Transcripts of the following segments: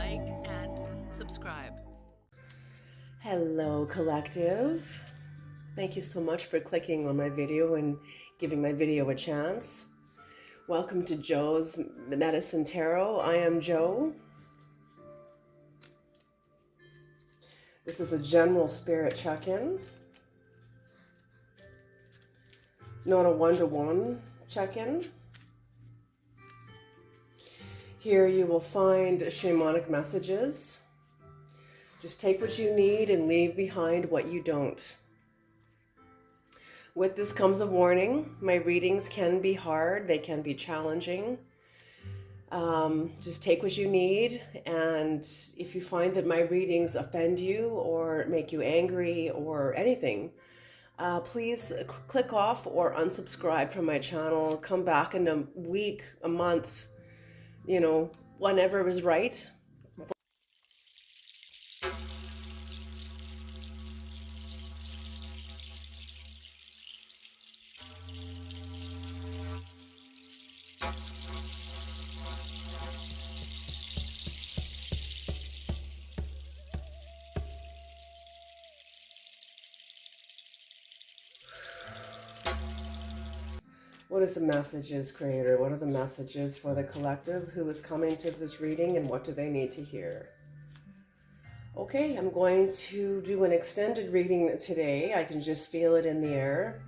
like, and subscribe. Hello, collective. Thank you so much for clicking on my video and giving my video a chance. Welcome to Joe's Medicine Tarot. I am Joe. This is a general spirit check-in, not a one-to-one check-in. Here you will find shamanic messages. Just take what you need and leave behind what you don't. With this comes a warning. My readings can be hard. They can be challenging. Just take what you need. And if you find that my readings offend you or make you angry or anything, please click off or unsubscribe from my channel. Come back in a week, a month, whenever is right. What is the messages, Creator? What are the messages for the collective who is coming to this reading, and what do they need to hear? Okay, I'm going to do an extended reading today. I can just feel it in the air.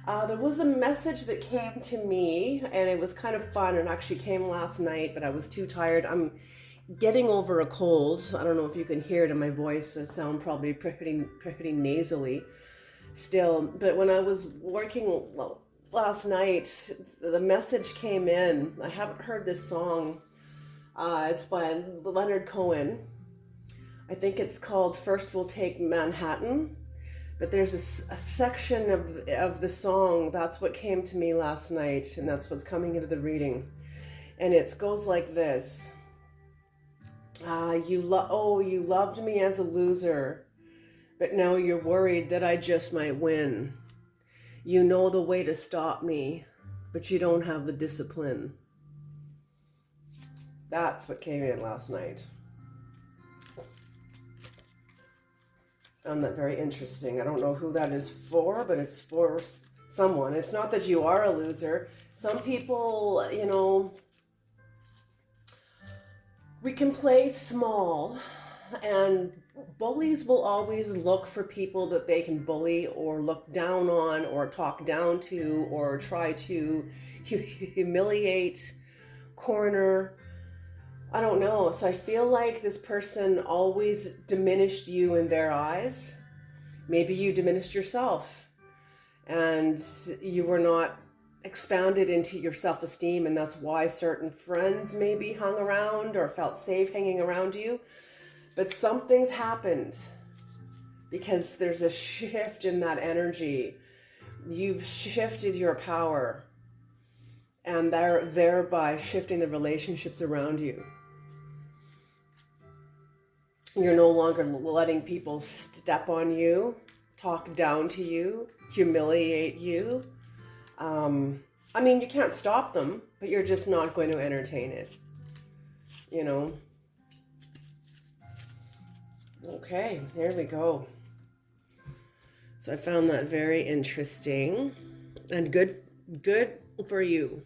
There was a message that came to me, and it was kind of fun. It actually came last night, but I was too tired. I'm getting over a cold. I don't know if you can hear it in my voice. I sound probably pretty nasally still. But when I was working last night, the message came in. I haven't heard this song. It's by Leonard Cohen. I think it's called First We'll Take Manhattan. But there's a section of the song, that's what came to me last night, and that's what's coming into the reading. And it goes like this. You loved me as a loser, but now you're worried that I just might win. You know the way to stop me, but you don't have the discipline. That's what came in last night. Found that very interesting. I don't know who that is for, but it's for someone. It's not that you are a loser. Some people, we can play small, and bullies will always look for people that they can bully or look down on or talk down to or try to humiliate, corner. I don't know. So I feel like this person always diminished you in their eyes. Maybe you diminished yourself and you were not expanded into your self-esteem, and that's why certain friends maybe hung around or felt safe hanging around you. But something's happened because there's a shift in that energy. You've shifted your power, and thereby shifting the relationships around you. You're no longer letting people step on you, talk down to you, humiliate you. You can't stop them, but you're just not going to entertain it. Okay, here we go. So I found that very interesting and good for you.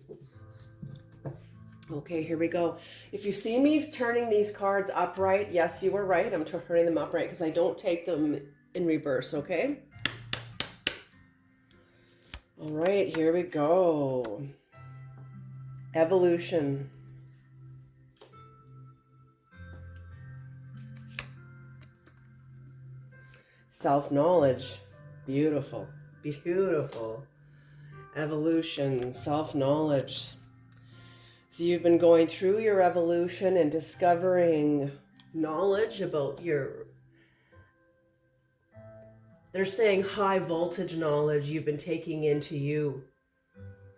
Okay, here we go. If you see me turning these cards upright, yes, you were right. I'm turning them upright because I don't take them in reverse, okay? All right, here we go. Evolution. Self-knowledge. Beautiful, beautiful. Evolution, self-knowledge. So you've been going through your evolution and discovering knowledge about they're saying high voltage knowledge you've been taking into you,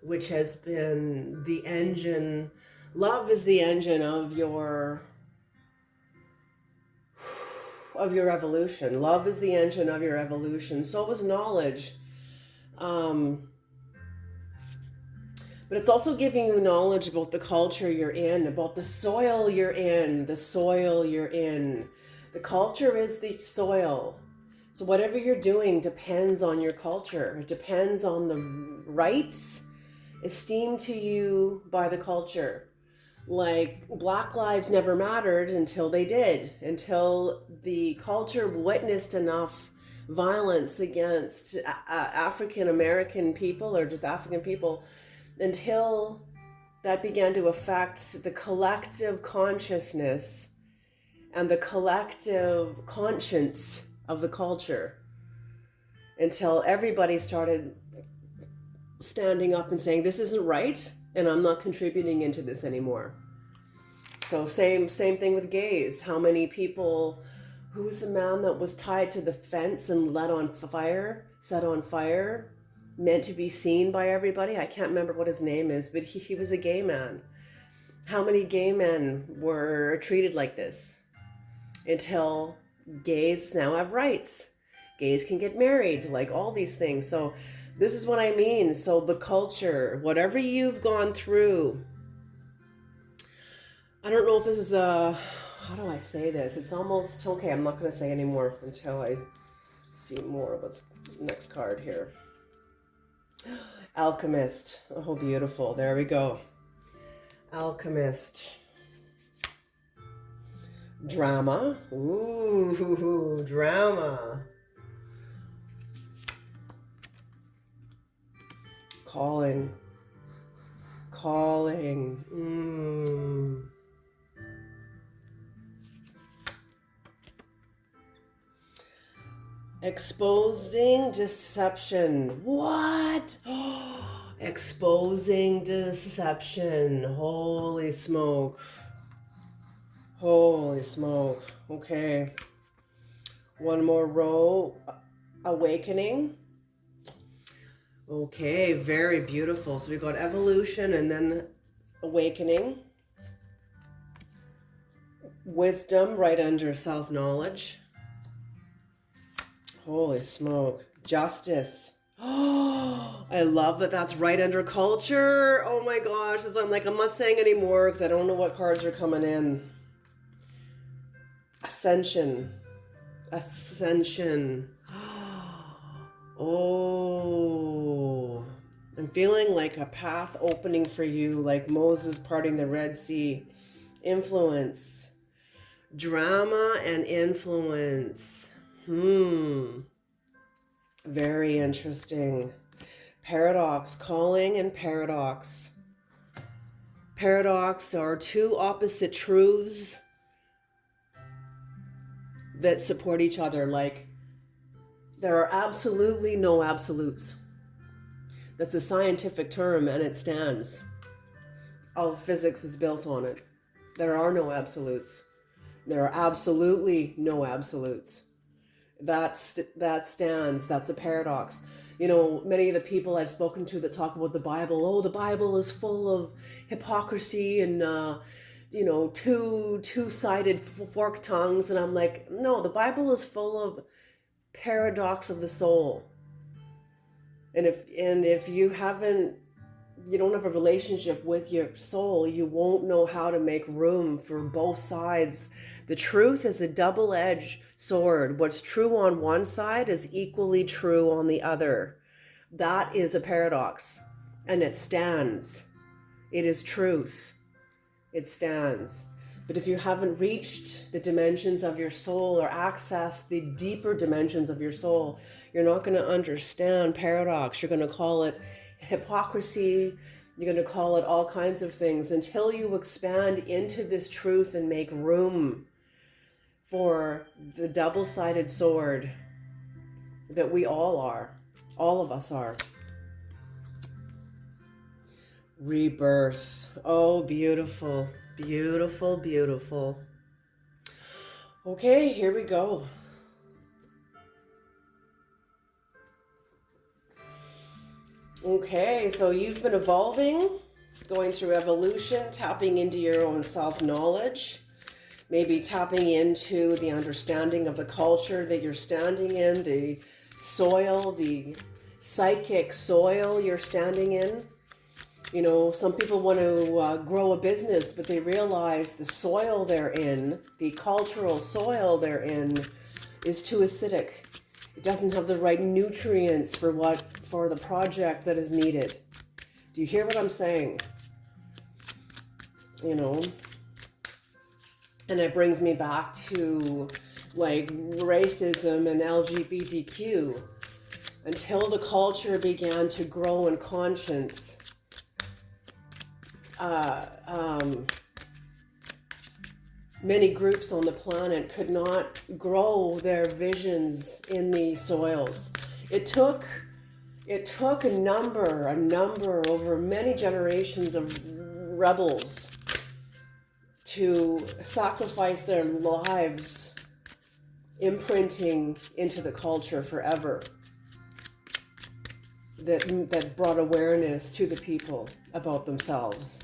which has been the engine. Love is the engine of your evolution. Love is the engine of your evolution. So is knowledge. But it's also giving you knowledge about the culture you're in, about the soil you're in, the soil you're in. The culture is the soil. So whatever you're doing depends on your culture. It depends on the rights esteemed to you by the culture. Like Black lives never mattered until they did, until the culture witnessed enough violence against African American people or just African people, until that began to affect the collective consciousness and the collective conscience of the culture, until everybody started standing up and saying, this isn't right, and I'm not contributing into this anymore. So same thing with gays. How many people, who's the man that was tied to the fence and set on fire, meant to be seen by everybody? I can't remember what his name is, but he was a gay man. How many gay men were treated like this? Until gays now have rights. Gays can get married, like all these things. So this is what I mean. So the culture, whatever you've gone through, I don't know if this is how do I say this? It's almost, okay, I'm not going to say anymore until I see more. What's next card here? Alchemist. Oh, beautiful. There we go. Alchemist. Drama. Ooh, drama. Calling. Exposing deception. What? Exposing deception. Holy smoke. Holy smoke. Okay. One more row. Awakening. Okay, very beautiful. So we got evolution and then awakening. Wisdom right under self-knowledge. Holy smoke. Justice. Oh, I love that that's right under culture. Oh my gosh. I'm not saying anymore because I don't know what cards are coming in. Ascension. Oh, I'm feeling like a path opening for you, like Moses parting the Red Sea. Influence. Drama and influence. Very interesting. Paradox. Calling and paradox. Paradox are two opposite truths that support each other. Like, there are absolutely no absolutes. That's a scientific term and it stands. All physics is built on it. There are no absolutes. There are absolutely no absolutes. That stands. That's a paradox. You know, many of the people I've spoken to that talk about the Bible, oh, the Bible is full of hypocrisy and, two-sided forked tongues. And I'm like, no, the Bible is full of paradox of the soul. And if you don't have a relationship with your soul, you won't know how to make room for both sides. The truth is a double-edged sword. What's true on one side is equally true on the other. That is a paradox, and it stands. It is truth. It stands. But if you haven't reached the dimensions of your soul or accessed the deeper dimensions of your soul, you're not going to understand paradox. You're going to call it hypocrisy. You're going to call it all kinds of things until you expand into this truth and make room for the double-sided sword that we all are. All of us are. Rebirth. Oh, beautiful. Beautiful, beautiful. Okay, here we go. Okay, so you've been evolving, going through evolution, tapping into your own self-knowledge, maybe tapping into the understanding of the culture that you're standing in, the soil, the psychic soil you're standing in. You know, some people want to grow a business, but they realize the soil they're in, the cultural soil they're in, is too acidic. It doesn't have the right nutrients for the project that is needed. Do you hear what I'm saying? You know, and it brings me back to like racism and LGBTQ. Until the culture began to grow in conscience, many groups on the planet could not grow their visions in the soils. It took a number over many generations of rebels to sacrifice their lives, imprinting into the culture forever, that brought awareness to the people about themselves.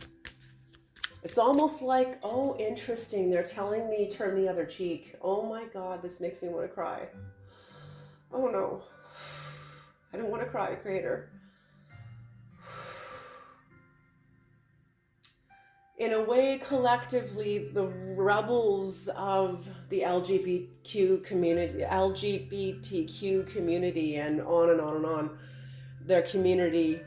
It's almost like, oh, interesting, they're telling me turn the other cheek. Oh my God, this makes me want to cry. Oh no, I don't want to cry, Creator. In a way, collectively, the rebels of the LGBTQ community, and on and on and on, their community,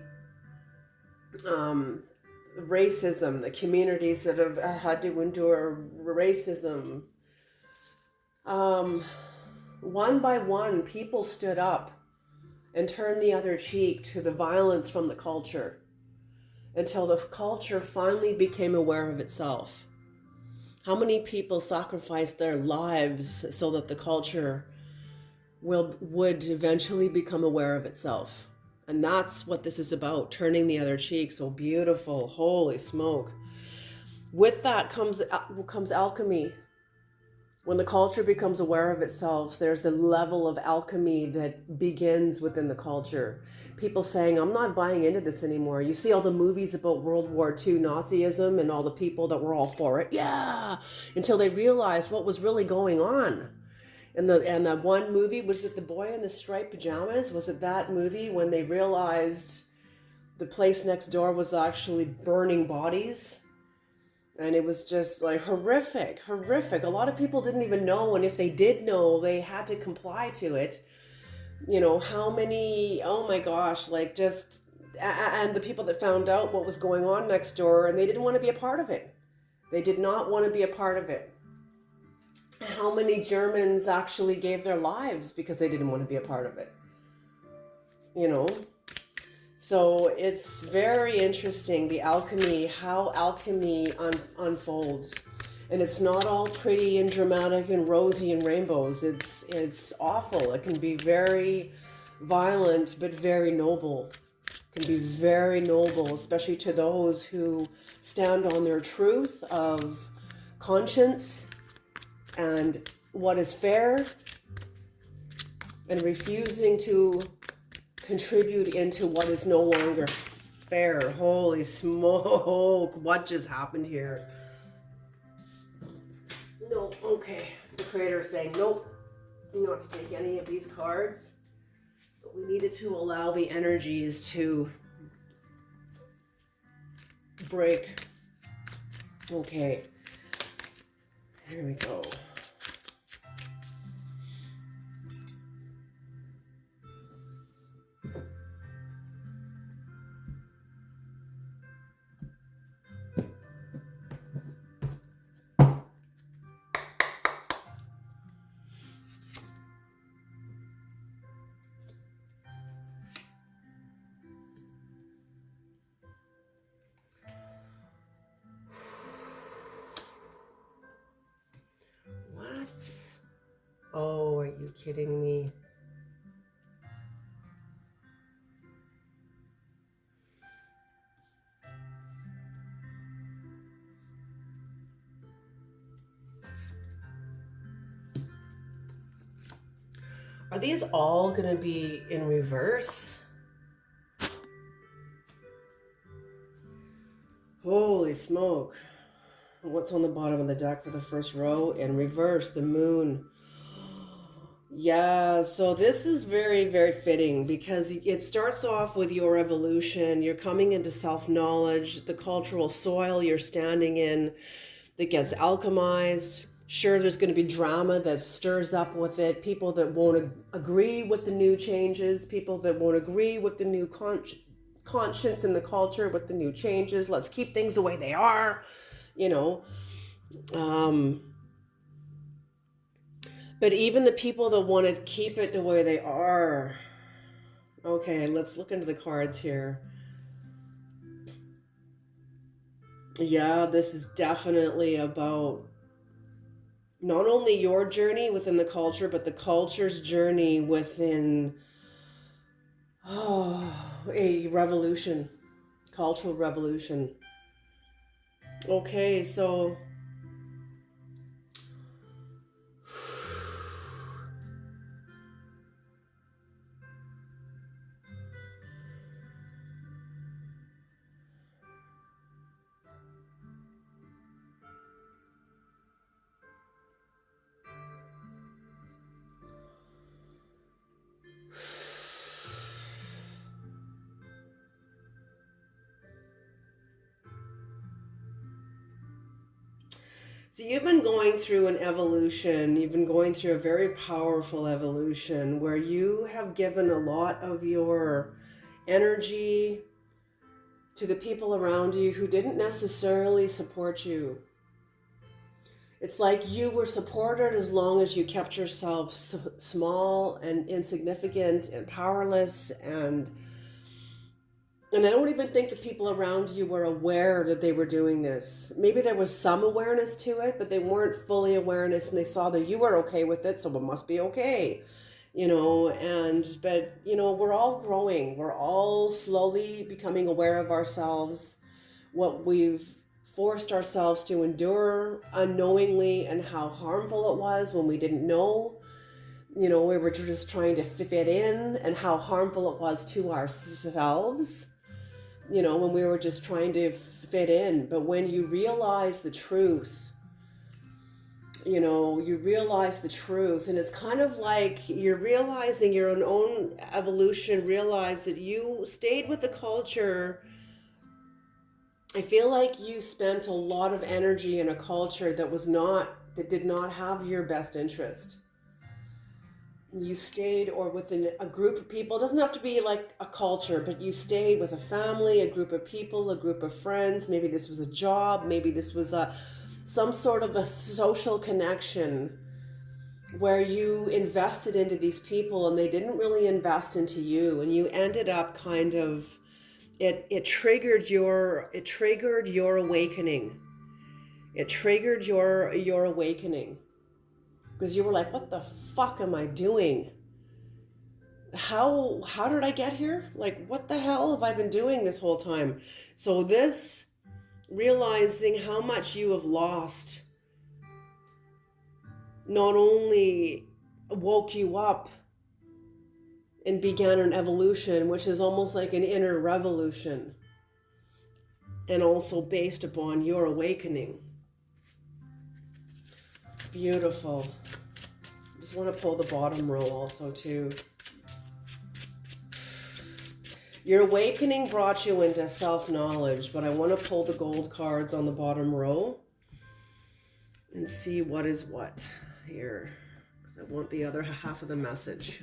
racism, the communities that have had to endure racism, one by one, people stood up and turned the other cheek to the violence from the culture until the culture finally became aware of itself. How many people sacrificed their lives so that the culture would eventually become aware of itself? And that's what this is about, turning the other cheek. So beautiful, holy smoke. With that comes alchemy. When the culture becomes aware of itself, there's a level of alchemy that begins within the culture. People saying, I'm not buying into this anymore. You see all the movies about World War II Nazism and all the people that were all for it. Yeah, until they realized what was really going on. And that one movie, was it The Boy in the Striped Pajamas? Was it that movie when they realized the place next door was actually burning bodies? And it was just like horrific. A lot of people didn't even know, and if they did know, they had to comply to it. You know, how many, oh my gosh, like just, and the people that found out what was going on next door, and they didn't want to be a part of it. They did not want to be a part of it. How many Germans actually gave their lives because they didn't want to be a part of it? You know? So it's very interesting, the alchemy, how alchemy unfolds. And it's not all pretty and dramatic and rosy and rainbows. It's awful. It can be very violent, but very noble. It can be very noble, especially to those who stand on their truth of conscience and what is fair, and refusing to contribute into what is no longer fair. Holy smoke, what just happened here? No, okay. The Creator is saying, nope, not to take any of these cards. But we needed to allow the energies to break. Okay, here we go. Oh, are you kidding me? Are these all going to be in reverse? Holy smoke. What's on the bottom of the deck for the first row? In reverse, the moon. Yeah, so this is very, very fitting because it starts off with your evolution. You're coming into self-knowledge, the cultural soil you're standing in that gets alchemized. Sure, there's going to be drama that stirs up with it, people that won't agree with the new changes, people that won't agree with the new conscience in the culture, with the new changes. Let's keep things the way they are, you know. Um, but even the people that want to keep it the way they are. Okay, let's look into the cards here. Yeah, this is definitely about not only your journey within the culture, but the culture's journey within a revolution, cultural revolution. Okay, so so you've been going through an evolution. You've been going through a very powerful evolution where you have given a lot of your energy to the people around you who didn't necessarily support you. It's like you were supported as long as you kept yourself small and insignificant and powerless, and I don't even think the people around you were aware that they were doing this. Maybe there was some awareness to it, but they weren't fully awareness, and they saw that you were okay with it, so it must be okay. But we're all growing. We're all slowly becoming aware of ourselves, what we've forced ourselves to endure unknowingly, and how harmful it was when we didn't know. We were just trying to fit in, and how harmful it was to ourselves, when we were just trying to fit in. But when you realize the truth, you realize the truth, and it's kind of like you're realizing your own evolution, realize that you stayed with the culture. I feel like you spent a lot of energy in a culture that did not have your best interest. You stayed, or within a group of people. It doesn't have to be like a culture, but you stayed with a family, a group of people, a group of friends. Maybe this was a job, maybe this was some sort of a social connection where you invested into these people and they didn't really invest into you, and you ended up kind of, it triggered your awakening. It triggered your awakening, because you were like, what the fuck am I doing? How did I get here? Like, what the hell have I been doing this whole time? So this, realizing how much you have lost, not only woke you up and began an evolution, which is almost like an inner revolution, and also based upon your awakening. Beautiful. Just want to pull the bottom row also too. Your awakening brought you into self-knowledge, but I want to pull the gold cards on the bottom row and see what is what here, because I want the other half of the message.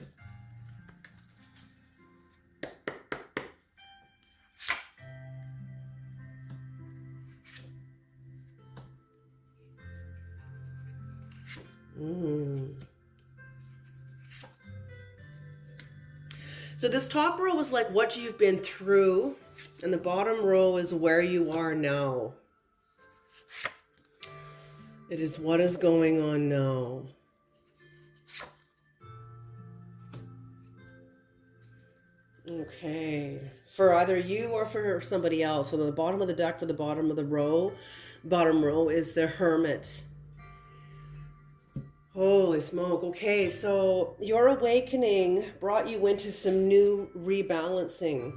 So this top row is like what you've been through, and the bottom row is where you are now. It is what is going on now. Okay, for either you or for somebody else. So the bottom of the deck for the bottom of the row, bottom row is the Hermit. Holy smoke. Okay, so your awakening brought you into some new rebalancing.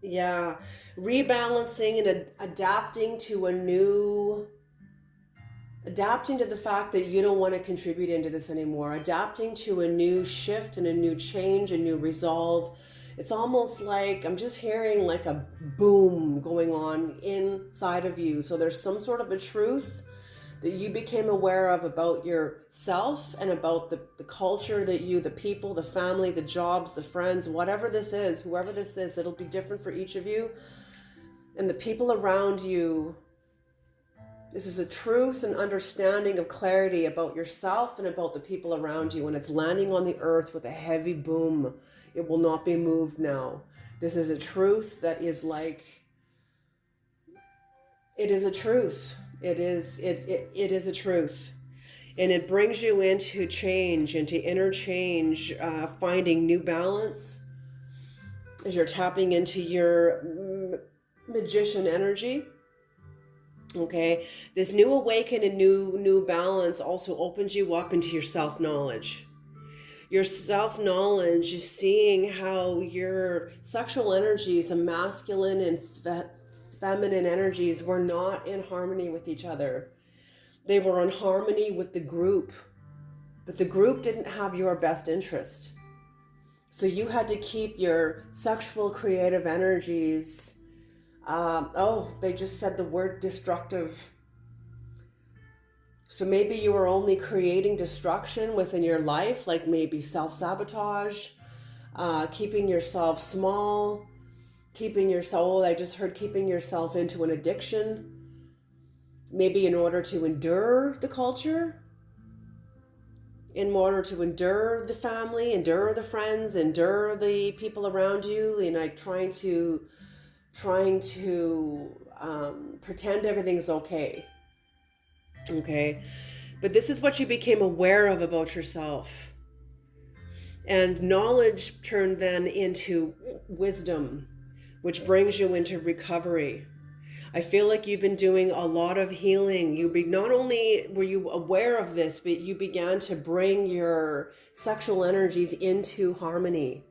Yeah, rebalancing and adapting to a new, adapting to the fact that you don't want to contribute into this anymore, adapting to a new shift and a new change, a new resolve. It's almost like I'm just hearing like a boom going on inside of you. So there's some sort of a truth that you became aware of about yourself and about the culture that you, the people, the family, the jobs, the friends, whatever this is, whoever this is, it'll be different for each of you. And the people around you, this is a truth and understanding of clarity about yourself and about the people around you. And it's landing on the earth with a heavy boom. It will not be moved now. This is a truth that is like, it is a truth. It is a truth. And it brings you into change, into inner change, finding new balance as you're tapping into your magician energy. Okay, this new awaken and new balance also opens you up into your self-knowledge. Your self-knowledge is seeing how your sexual energies, the masculine and feminine energies, were not in harmony with each other. They were in harmony with the group, but the group didn't have your best interest. So you had to keep your sexual creative energies, they just said the word destructive. So maybe you were only creating destruction within your life, like maybe self-sabotage, keeping yourself small, keeping your soul, I just heard keeping yourself into an addiction, maybe in order to endure the culture, in order to endure the family, endure the friends, endure the people around you, and like trying to pretend everything's okay. Okay, but this is what you became aware of about yourself. And knowledge turned then into wisdom, which brings you into recovery. I feel like you've been doing a lot of healing. Not only were you aware of this, but you began to bring your sexual energies into harmony.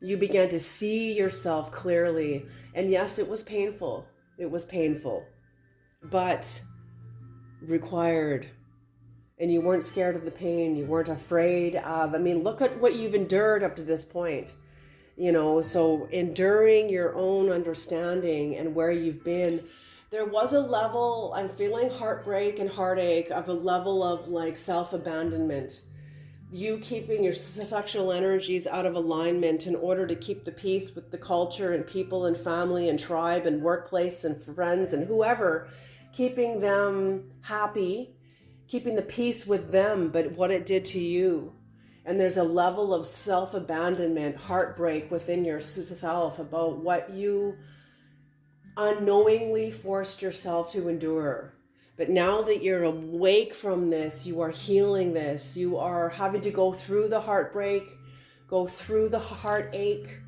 You began to see yourself clearly. And yes, it was painful. It was painful, but required. And you weren't scared of the pain. You weren't afraid of, look at what you've endured up to this point. So enduring your own understanding and where you've been, there was a level, I'm feeling heartbreak and heartache of a level of like self-abandonment. You keeping your sexual energies out of alignment in order to keep the peace with the culture and people and family and tribe and workplace and friends and whoever, keeping them happy, keeping the peace with them, but what it did to you. And there's a level of self-abandonment, heartbreak within yourself about what you unknowingly forced yourself to endure. But now that you're awake from this, you are healing this, you are having to go through the heartbreak, go through the heartache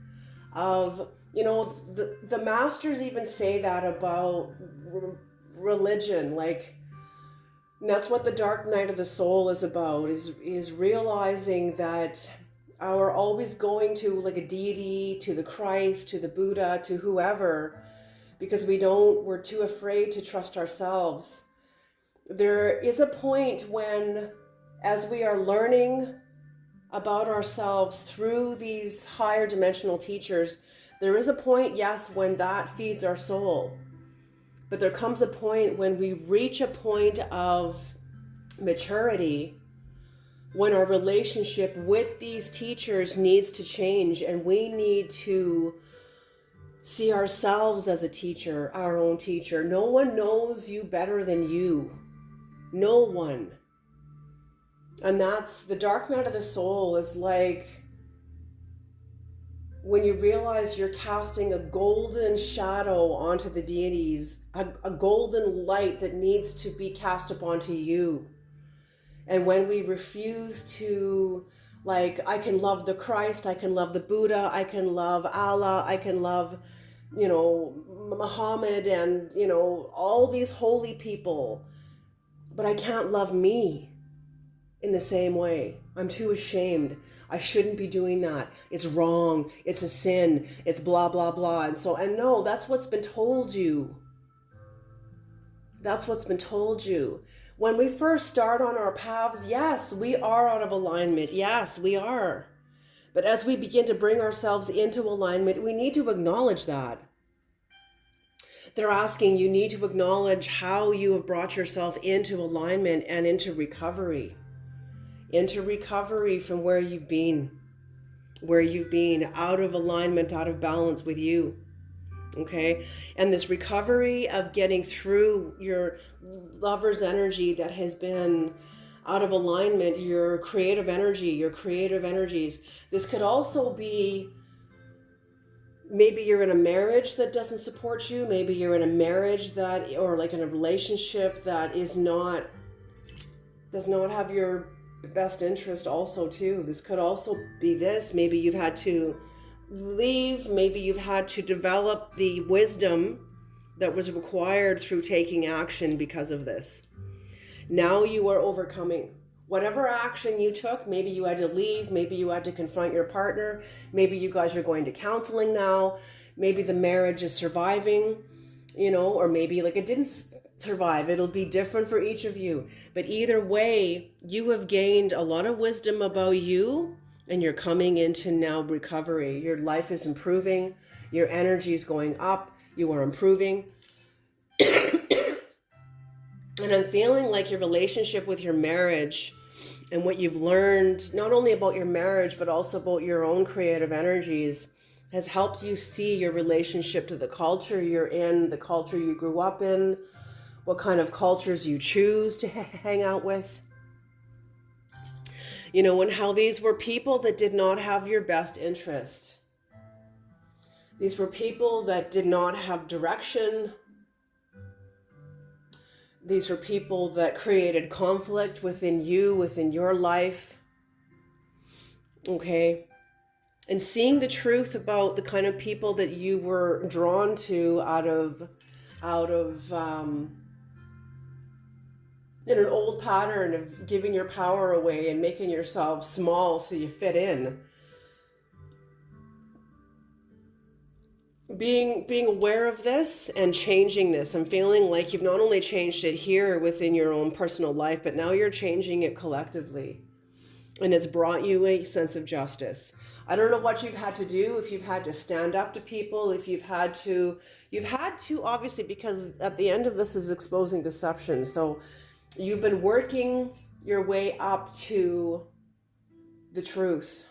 of, the masters even say that about religion, like, and that's what the dark night of the soul is about, is realizing that our always going to like a deity, to the Christ, to the Buddha, to whoever, because we're too afraid to trust ourselves. There is a point when, as we are learning about ourselves through these higher dimensional teachers, there is a point, yes, when that feeds our soul. But there comes a point when we reach a point of maturity, when our relationship with these teachers needs to change and we need to see ourselves as a teacher, our own teacher. No one knows you better than you. No one. And that's the dark night of the soul, is like when you realize you're casting a golden shadow onto the deities, a golden light that needs to be cast upon to you. And when we refuse to, like, I can love the Christ, I can love the Buddha, I can love Allah, I can love, Muhammad and, all these holy people, but I can't love me. in the same way. I'm too ashamed. I shouldn't be doing that. It's wrong. It's a sin. It's blah, blah, blah. And no, that's what's been told you. That's what's been told you. When we first start on our paths, yes, we are out of alignment. Yes, we are. But as we begin to bring ourselves into alignment, we need to acknowledge that. They're asking, you need to acknowledge how you have brought yourself into alignment and into recovery from where you've been out of alignment, out of balance with you. Okay. And this recovery of getting through your lover's energy that has been out of alignment, your creative energies. This could also be, maybe you're in a marriage that doesn't support you. Maybe you're in a marriage or like in a relationship that does not have your best interest also too. This could also be this. Maybe you've had to leave. Maybe you've had to develop the wisdom that was required through taking action because of this. Now you are overcoming. Whatever action you took, maybe you had to leave, maybe you had to confront your partner, maybe you guys are going to counseling now, maybe the marriage is surviving, or maybe like it didn't survive. It'll be different for each of you. But either way, you have gained a lot of wisdom about you and you're coming into now recovery. Your life is improving, your energy is going up, you are improving. And I'm feeling like your relationship with your marriage and what you've learned, not only about your marriage, but also about your own creative energies, has helped you see your relationship to the culture you're in, the culture you grew up in, what kind of cultures you choose to hang out with. And how these were people that did not have your best interest. These were people that did not have direction. These were people that created conflict within you, within your life. Okay. And seeing the truth about the kind of people that you were drawn to out of in an old pattern of giving your power away and making yourself small so you fit in. Being aware of this and changing this. I'm feeling like you've not only changed it here within your own personal life, but now you're changing it collectively. And it's brought you a sense of justice. I don't know what you've had to do, if you've had to stand up to people, if you've had to obviously, because at the end of this is exposing deception. So you've been working your way up to the truth.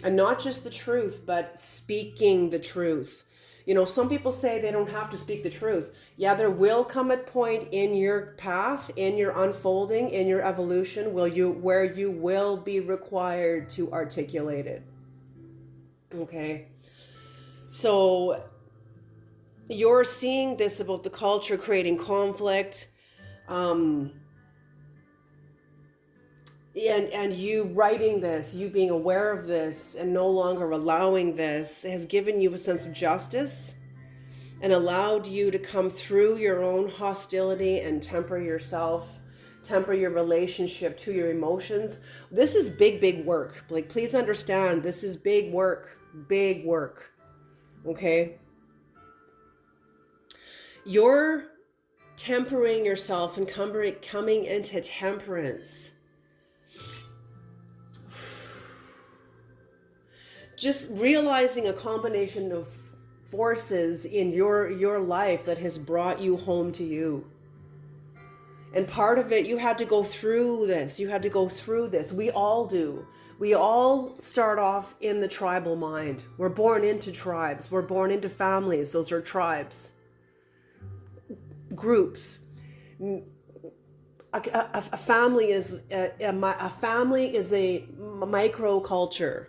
And not just the truth, but speaking the truth. Some people say they don't have to speak the truth. Yeah, there will come a point in your path, in your unfolding, in your evolution, where you will be required to articulate it. Okay? So you're seeing this about the culture creating conflict. And you writing this, you being aware of this and no longer allowing this has given you a sense of justice and allowed you to come through your own hostility and temper yourself, temper your relationship to your emotions. This is big, big work. Like, please understand, this is big work, okay? You're tempering yourself and coming into temperance. Just realizing a combination of forces in your life that has brought you home to you. And part of it, you had to go through this. We all do. We all start off in the tribal mind. We're born into tribes. We're born into families. Those are tribes. Groups. A family is a microculture.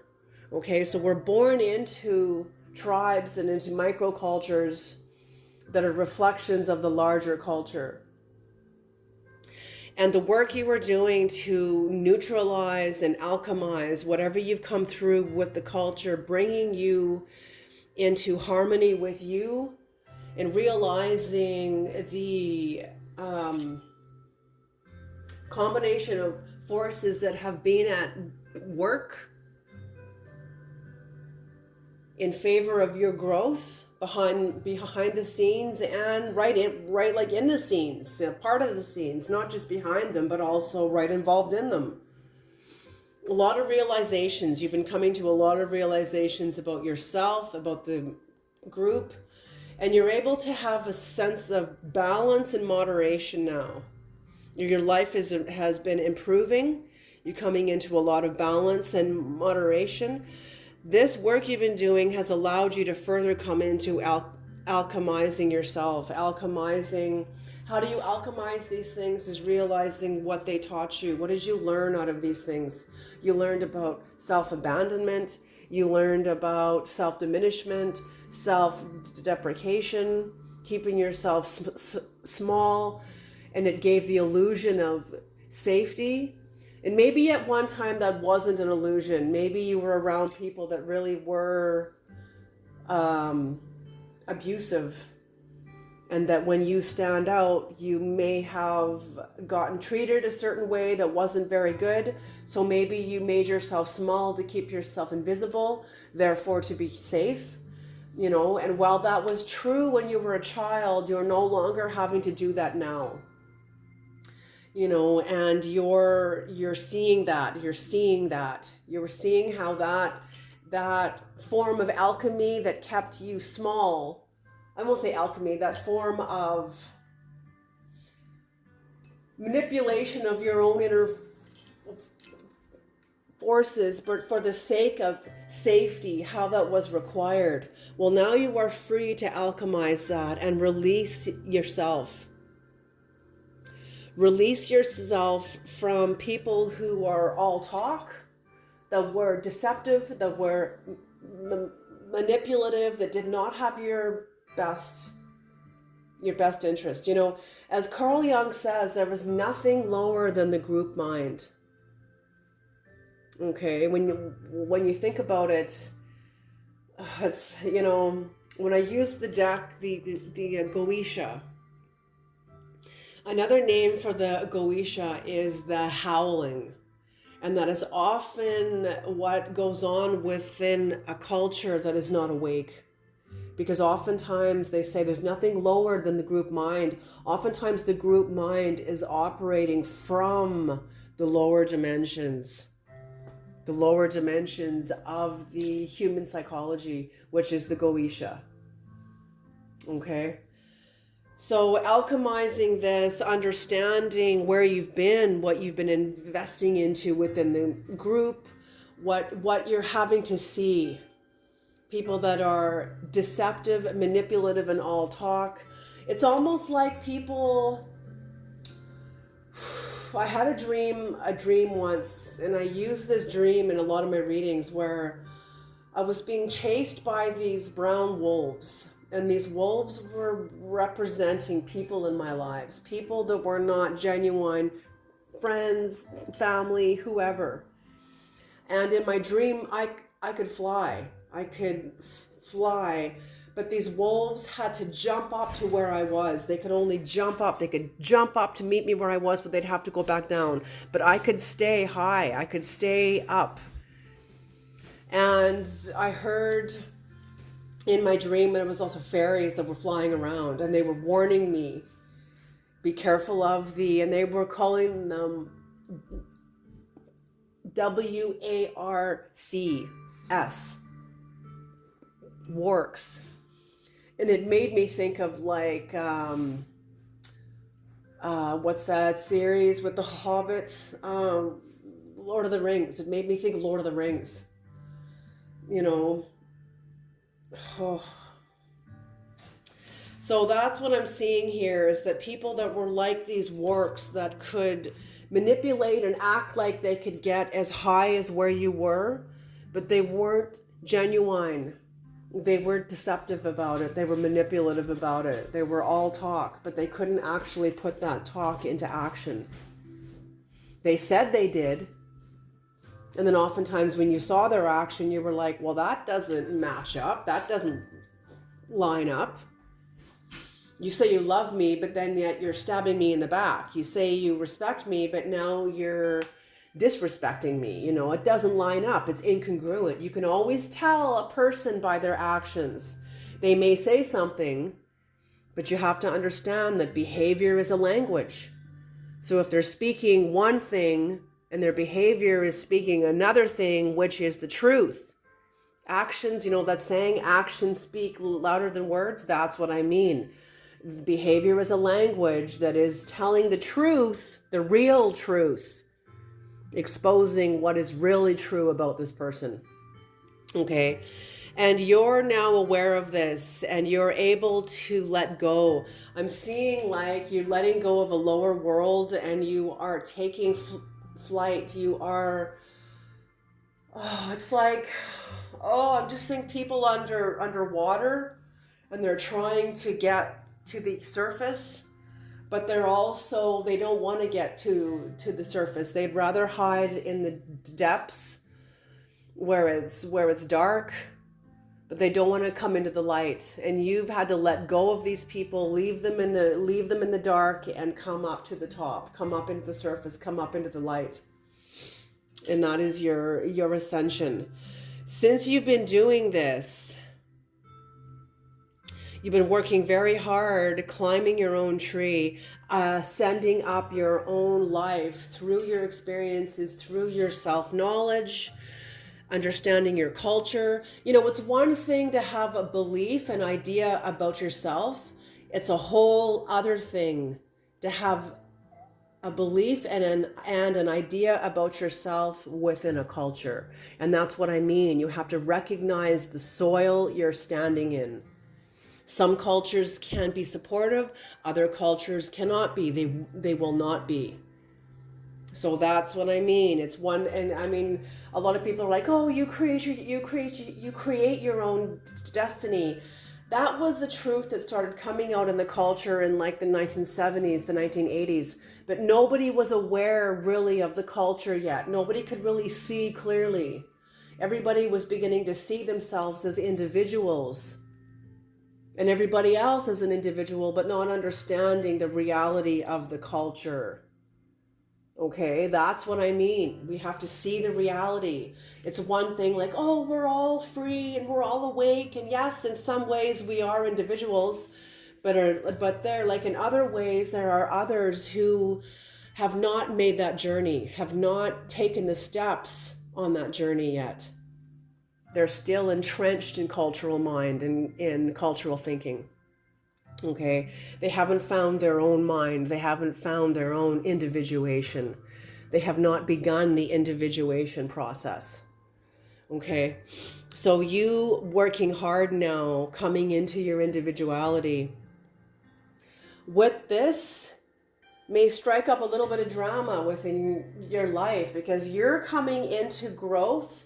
Okay, so we're born into tribes and into microcultures that are reflections of the larger culture. And the work you are doing to neutralize and alchemize whatever you've come through with the culture, bringing you into harmony with you and realizing the combination of forces that have been at work in favor of your growth behind the scenes and right like in the scenes, part of the scenes, not just behind them, but also right involved in them. A lot of realizations. You've been coming to a lot of realizations about yourself, about the group, and you're able to have a sense of balance and moderation now. Your life has been improving. You're coming into a lot of balance and moderation. This work you've been doing has allowed you to further come into alchemizing yourself. Alchemizing. How do you alchemize these things? Is realizing what they taught you. What did you learn out of these things? You learned about self-abandonment. You learned about self-diminishment, self-deprecation, keeping yourself small, and it gave the illusion of safety. And maybe at one time that wasn't an illusion. Maybe you were around people that really were abusive, and that when you stand out, you may have gotten treated a certain way that wasn't very good. So maybe you made yourself small to keep yourself invisible, therefore to be safe. And while that was true when you were a child, you're no longer having to do that now. And you're seeing that. You're seeing how that form of alchemy that kept you small, I won't say alchemy, that form of manipulation of your own inner forces, but for the sake of safety, how that was required. Well, now you are free to alchemize that and release yourself. Release yourself from people who are all talk, that were deceptive, that were manipulative, that did not have your best interest. As Carl Jung says, there was nothing lower than the group mind. Okay, when you think about it, it's, when I use the deck, the Goetia, another name for the Goetia is the howling. And that is often what goes on within a culture that is not awake. Because oftentimes they say there's nothing lower than the group mind. Oftentimes the group mind is operating from the lower dimensions of the human psychology, which is the Goetia. Okay? So alchemizing this, understanding where you've been, what you've been investing into within the group, what you're having to see. People that are deceptive, manipulative, and all talk. It's almost like people... I had a dream once, and I used this dream in a lot of my readings, where I was being chased by these brown wolves. And these wolves were representing people in my lives, people that were not genuine friends, family, whoever. And in my dream, I could fly. I could fly, but these wolves had to jump up to where I was. They could only jump up. They could jump up to meet me where I was, but they'd have to go back down. But I could stay high. I could stay up. And I heard in my dream, and it was also fairies that were flying around, and they were warning me, be careful of and they were calling them WARCS, works. And it made me think of like, what's that series with the hobbits? Lord of the Rings. It made me think of Lord of the Rings. Oh. So that's what I'm seeing here, is that people that were like these works that could manipulate and act like they could get as high as where you were, but they weren't genuine. They were deceptive about it. They were manipulative about it. They were all talk, but they couldn't actually put that talk into action. They said they did. And then oftentimes when you saw their action, you were like, well, that doesn't match up. That doesn't line up. You say you love me, but then yet you're stabbing me in the back. You say you respect me, but now you're disrespecting me. You know, it doesn't line up. It's incongruent. You can always tell a person by their actions. They may say something, but you have to understand that behavior is a language. So if they're speaking one thing and their behavior is speaking another thing, which is the truth. Actions, you know, that saying, actions speak louder than words. That's what I mean. Behavior is a language that is telling the truth, the real truth, exposing what is really true about this person. Okay. And you're now aware of this and you're able to let go. I'm seeing like you're letting go of a lower world and you are taking flight. You are, it's like, I'm just seeing people underwater and they're trying to get to the surface, but they don't want to get to the surface. They'd rather hide in the depths where it's dark, but they don't want to come into the light. And you've had to let go of these people, leave them in the dark and come up to the top, come up into the surface, come up into the light. And that is your ascension. Since you've been doing this, you've been working very hard, climbing your own tree, sending up your own life through your experiences, through your self-knowledge, understanding your culture. You know, it's one thing to have a belief, an idea about yourself. It's a whole other thing to have a belief and an idea about yourself within a culture. And that's what I mean. You have to recognize the soil you're standing in. Some cultures can be supportive, other cultures cannot be. They will not be. So that's what I mean. It's one, and I mean, a lot of people are like, "Oh, you create your own destiny." That was the truth that started coming out in the culture in like the 1970s, the 1980s. But nobody was aware really of the culture yet. Nobody could really see clearly. Everybody was beginning to see themselves as individuals and everybody else as an individual, but not understanding the reality of the culture. Okay, that's what I mean. We have to see the reality. It's one thing like, oh, we're all free and we're all awake. And yes, in some ways we are individuals, but they're like in other ways, there are others who have not made that journey, have not taken the steps on that journey yet. They're still entrenched in cultural mind and in cultural thinking. Okay, they haven't found their own mind. They haven't found their own individuation. They have not begun the individuation process. Okay, so you working hard now, coming into your individuality. With this, may strike up a little bit of drama within your life because you're coming into growth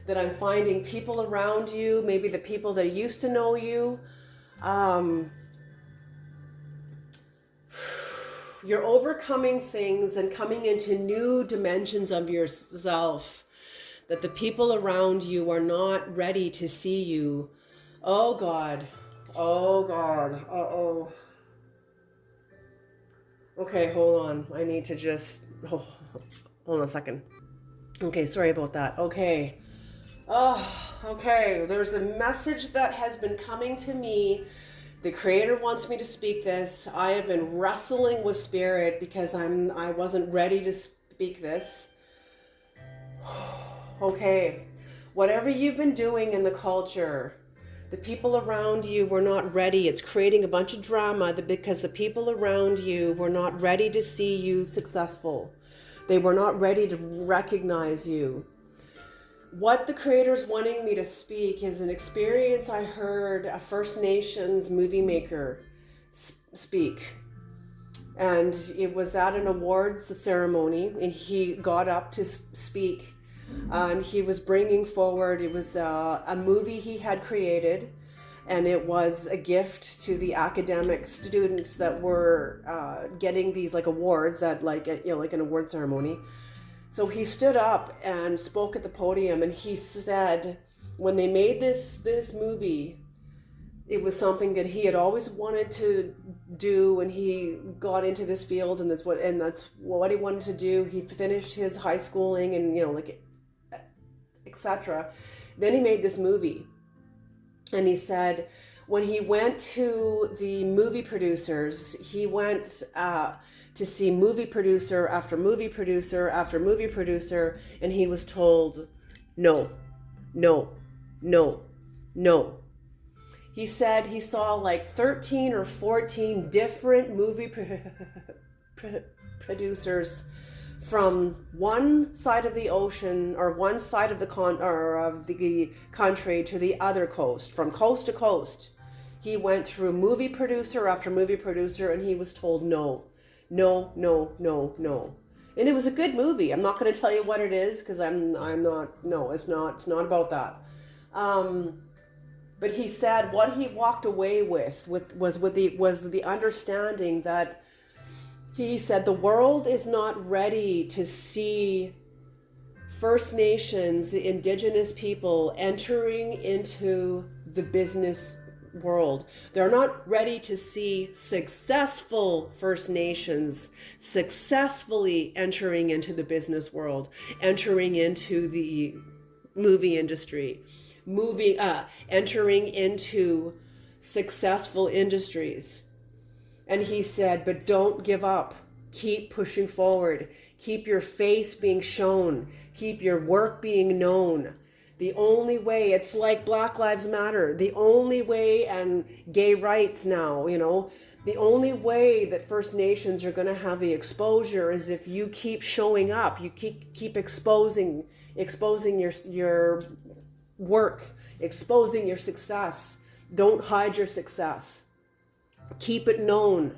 that I'm finding people around you, maybe the people that used to know you, you're overcoming things and coming into new dimensions of yourself that the people around you are not ready to see you. Oh God. Oh God. Uh-oh. Okay, hold on. I need to just hold on a second. Okay, sorry about that. Okay. Okay. There's a message that has been coming to me. The Creator wants me to speak this. I have been wrestling with Spirit because I wasn't ready to speak this. Okay. Whatever you've been doing in the culture, the people around you were not ready. It's creating a bunch of drama because the people around you were not ready to see you successful. They were not ready to recognize you. What the Creator's wanting me to speak is an experience I heard a First Nations movie maker speak. And it was at an awards ceremony, and he got up to speak. And he was bringing forward, it was a movie he had created, and it was a gift to the academic students that were getting these like awards at like an award ceremony. So he stood up and spoke at the podium, and he said, when they made this movie, it was something that he had always wanted to do when he got into this field, and that's what he wanted to do. He finished his high schooling and like etc. Then he made this movie, and he said when he went to the movie producers, he went to see movie producer after movie producer after movie producer, and he was told no, no, no, no. He said he saw like 13 or 14 different movie producers from one side of the ocean or one side of the country to the other coast, from coast to coast. He went through movie producer after movie producer, and he was told no, no, no, no, no. And it was a good movie. I'm not going to tell you what it is because I'm not. No, it's not about that. But he said what he walked away with was the understanding that he said the world is not ready to see First Nations, the Indigenous people, entering into the business world. They're not ready to see successful First Nations successfully entering into the business world, entering into the movie industry, entering into successful industries. And he said, but don't give up. Keep pushing forward. Keep your face being shown. Keep your work being known. The only way, it's like Black Lives Matter, the only way, and gay rights now, the only way that First Nations are going to have the exposure is if you keep showing up, you keep exposing your work, exposing your success. Don't hide your success. Keep it known.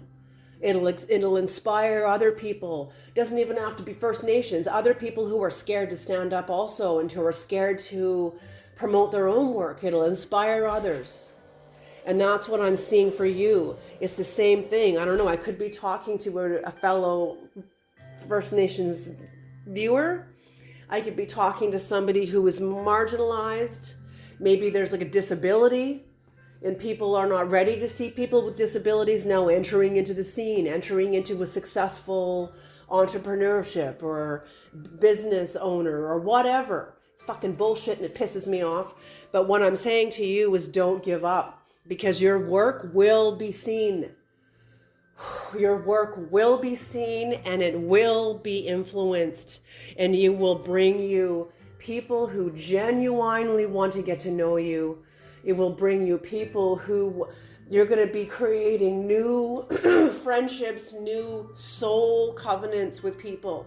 It'll inspire other people. Doesn't even have to be First Nations. Other people who are scared to stand up also, and who are scared to promote their own work. It'll inspire others. And that's what I'm seeing for you. It's the same thing. I don't know. I could be talking to a fellow First Nations viewer. I could be talking to somebody who is marginalized. Maybe there's like a disability, and people are not ready to see people with disabilities now entering into the scene, entering into a successful entrepreneurship or business owner or whatever. It's fucking bullshit and it pisses me off. But what I'm saying to you is don't give up, because your work will be seen. Your work will be seen, and it will be influenced, and you will bring you people who genuinely want to get to know you. It will bring you people who you're going to be creating new friendships, new soul covenants with people,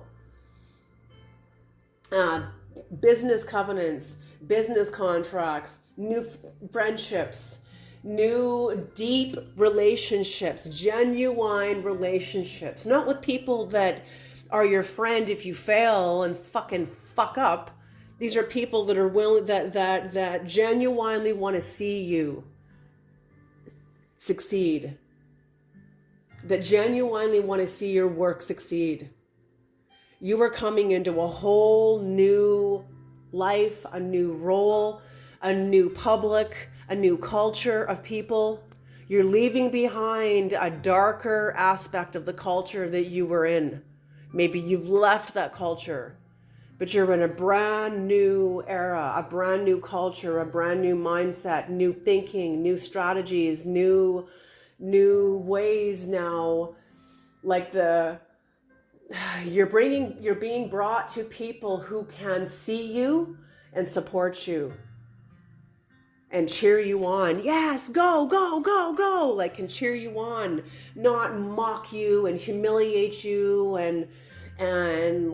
business covenants, business contracts, new friendships, new deep relationships, genuine relationships, not with people that are your friend if you fail and fucking fuck up. These are people that are willing, that genuinely want to see you succeed, that genuinely want to see your work succeed. You are coming into a whole new life, a new role, a new public, a new culture of people. You're leaving behind a darker aspect of the culture that you were in. Maybe you've left that culture, but you're in a brand new era, a brand new culture, a brand new mindset, new thinking, new strategies, new ways now. Like you're being brought to people who can see you and support you and cheer you on. Yes, go, go, go, go. Like, can cheer you on, not mock you and humiliate you and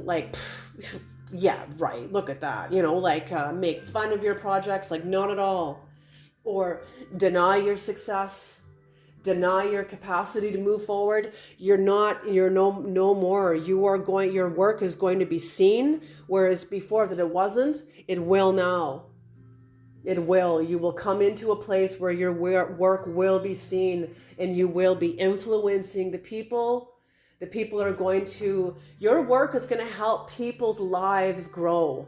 like, pff, yeah, right, look at that, make fun of your projects, like not at all. Or deny your success, deny your capacity to move forward. You're no more. Your work is going to be seen, whereas before that it wasn't. It will now. It will. You will come into a place where your work will be seen, and you will be influencing the people. The people are your work is going to help people's lives grow.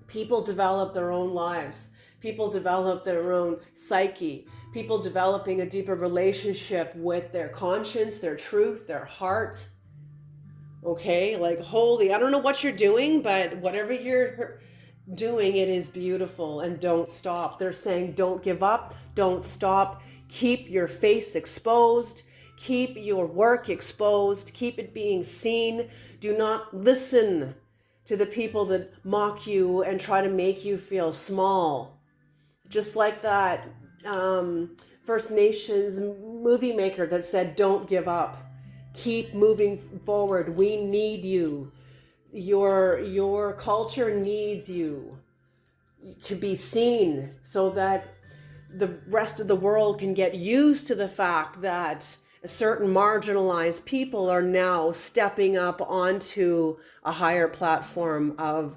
People develop their own lives. People develop their own psyche. people developing a deeper relationship with their conscience, their truth, their heart. Okay, like holy, I don't know what you're doing, but whatever you're doing, it is beautiful, and don't stop. They're saying don't give up, don't stop, keep your face exposed, keep your work exposed, keep it being seen. Do not listen to the people that mock you and try to make you feel small. Just like that First Nations movie maker that said, don't give up. Keep moving forward. We need you. Your culture needs you to be seen so that the rest of the world can get used to the fact that certain marginalized people are now stepping up onto a higher platform of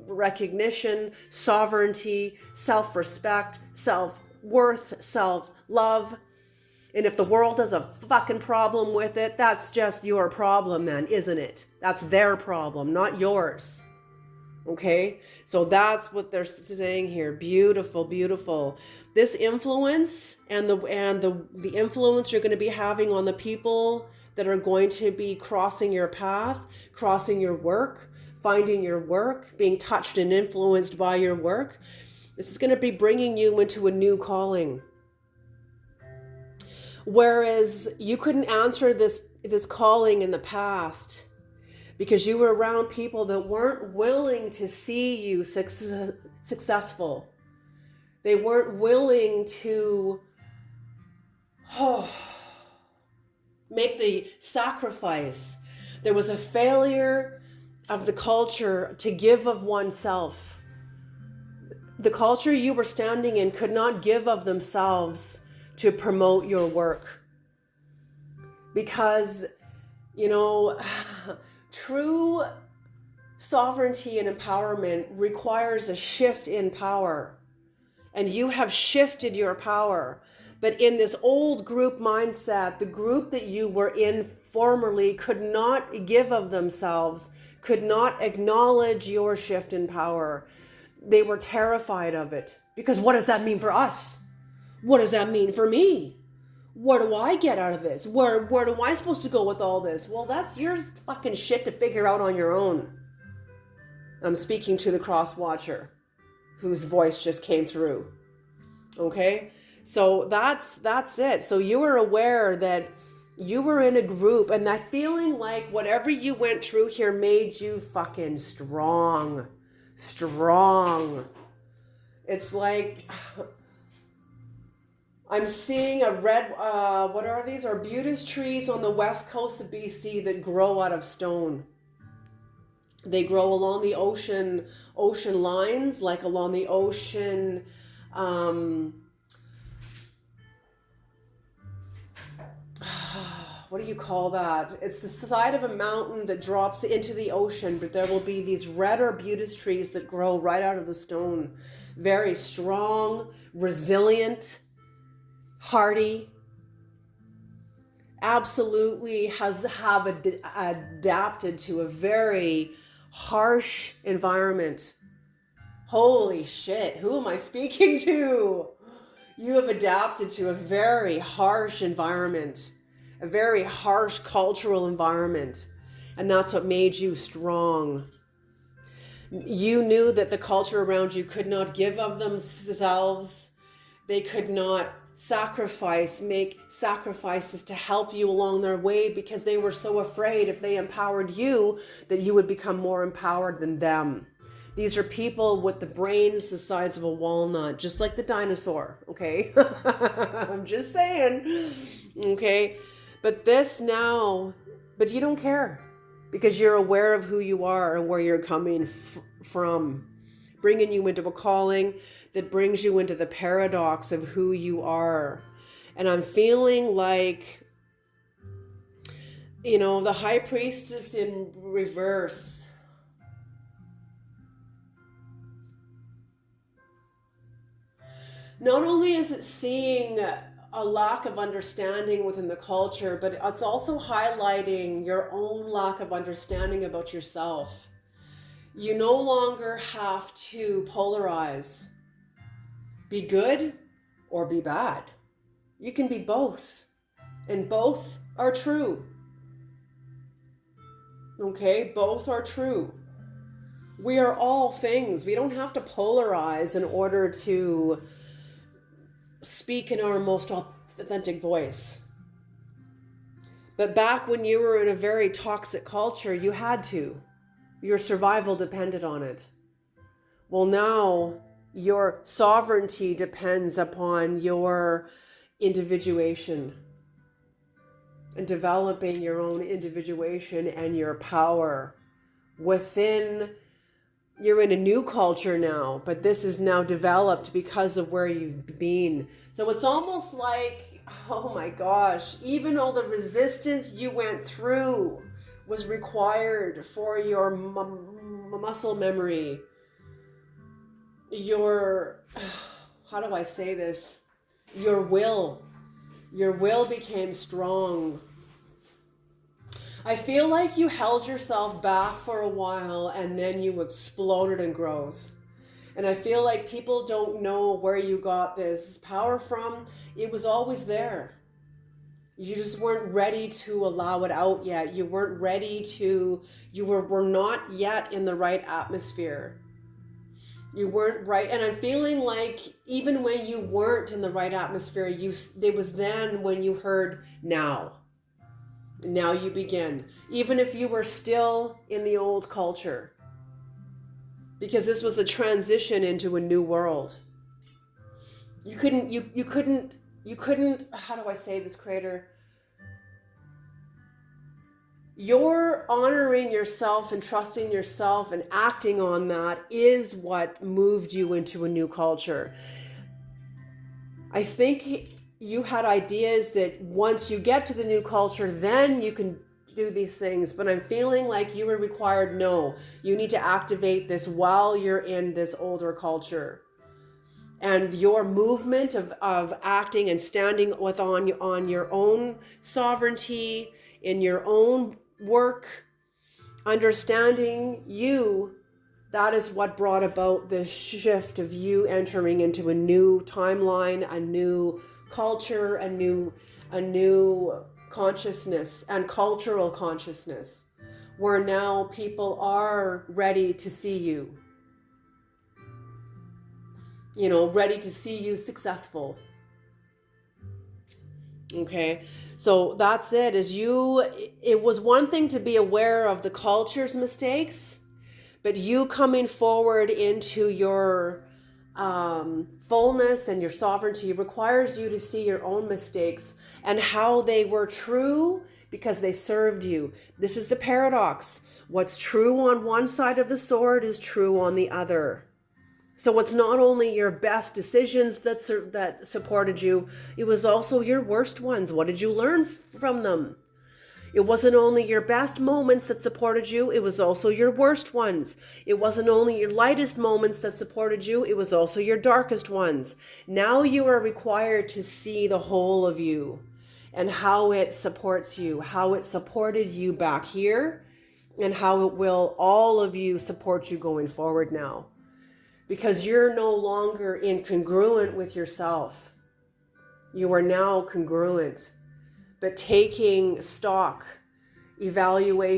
recognition, sovereignty, self-respect, self-worth, self-love. And if the world has a fucking problem with it, that's just your problem then, isn't it? That's their problem, not yours. Okay, so that's what they're saying here. Beautiful, beautiful. This influence and the influence you're going to be having on the people that are going to be crossing your path, crossing your work, finding your work, being touched and influenced by your work. This is going to be bringing you into a new calling. Whereas you couldn't answer this calling in the past, because you were around people that weren't willing to see you successful. They weren't willing to make the sacrifice. There was a failure of the culture to give of oneself. The culture you were standing in could not give of themselves to promote your work. Because, true sovereignty and empowerment requires a shift in power. And you have shifted your power. But in this old group mindset, the group that you were in formerly could not give of themselves, could not acknowledge your shift in power. They were terrified of it. Because what does that mean for us? What does that mean for me? What do I get out of this? Where am I supposed to go with all this? Well, that's your fucking shit to figure out on your own. I'm speaking to the cross watcher whose voice just came through. Okay? So that's it. So you were aware that you were in a group, and that feeling like whatever you went through here made you fucking strong. Strong. It's like I'm seeing a red, what are these? Arbutus trees on the west coast of BC that grow out of stone. They grow along the ocean lines, like along the ocean, what do you call that? It's the side of a mountain that drops into the ocean, but there will be these red arbutus trees that grow right out of the stone. Very strong, resilient, hardy, absolutely have adapted to a very harsh environment. Holy shit, who am I speaking to? You have adapted to a very harsh environment, a very harsh cultural environment, and that's what made you strong. You knew that the culture around you could not give of themselves. They could not make sacrifices to help you along their way, because they were so afraid if they empowered you that you would become more empowered than them. These are people with the brains the size of a walnut, just like the dinosaur, okay? I'm just saying, okay? But you don't care, because you're aware of who you are and where you're coming from, bringing you into a calling that brings you into the paradox of who you are. And I'm feeling like, the high priestess in reverse. Not only is it seeing a lack of understanding within the culture, but it's also highlighting your own lack of understanding about yourself. You no longer have to polarize. Be good or be bad. You can be both, and both are true. Okay, both are true. We are all things. We don't have to polarize in order to speak in our most authentic voice. But back when you were in a very toxic culture, you had to. Your survival depended on it. Well, now your sovereignty depends upon your individuation and developing your own individuation and your power within. You're in a new culture now, but this is now developed because of where you've been. So it's almost like, oh my gosh, even all the resistance you went through was required for your muscle memory, your, how do I say this? Your will became strong. I feel like you held yourself back for a while and then you exploded in growth. And I feel like people don't know where you got this power from. It was always there. You just weren't ready to allow it out yet. You weren't ready to, you were not yet in the right atmosphere. You weren't right. And I'm feeling like even when you weren't in the right atmosphere, it was then when you heard now. Now you begin, even if you were still in the old culture, because this was a transition into a new world. You couldn't, how do I say this, Creator? You're honoring yourself and trusting yourself and acting on that is what moved you into a new culture. I think you had ideas that once you get to the new culture, then you can do these things. But I'm feeling like you were required, no, you need to activate this while you're in this older culture. And your movement of acting and standing on your own sovereignty, in your own work, understanding you, that is what brought about this shift of you entering into a new timeline, a new culture, a new consciousness and cultural consciousness, where now people are ready to see you, ready to see you successful. Okay, so that's it. It was one thing to be aware of the culture's mistakes, but you coming forward into your fullness and your sovereignty requires you to see your own mistakes and how they were true because they served you. This is the paradox. What's true on one side of the sword is true on the other. So it's not only your best decisions that supported you, it was also your worst ones. What did you learn from them? It wasn't only your best moments that supported you, it was also your worst ones. It wasn't only your lightest moments that supported you, it was also your darkest ones. Now you are required to see the whole of you and how it supports you, how it supported you back here, and how it will all of you support you going forward now. Because you're no longer incongruent with yourself. You are now congruent. But taking stock, inventory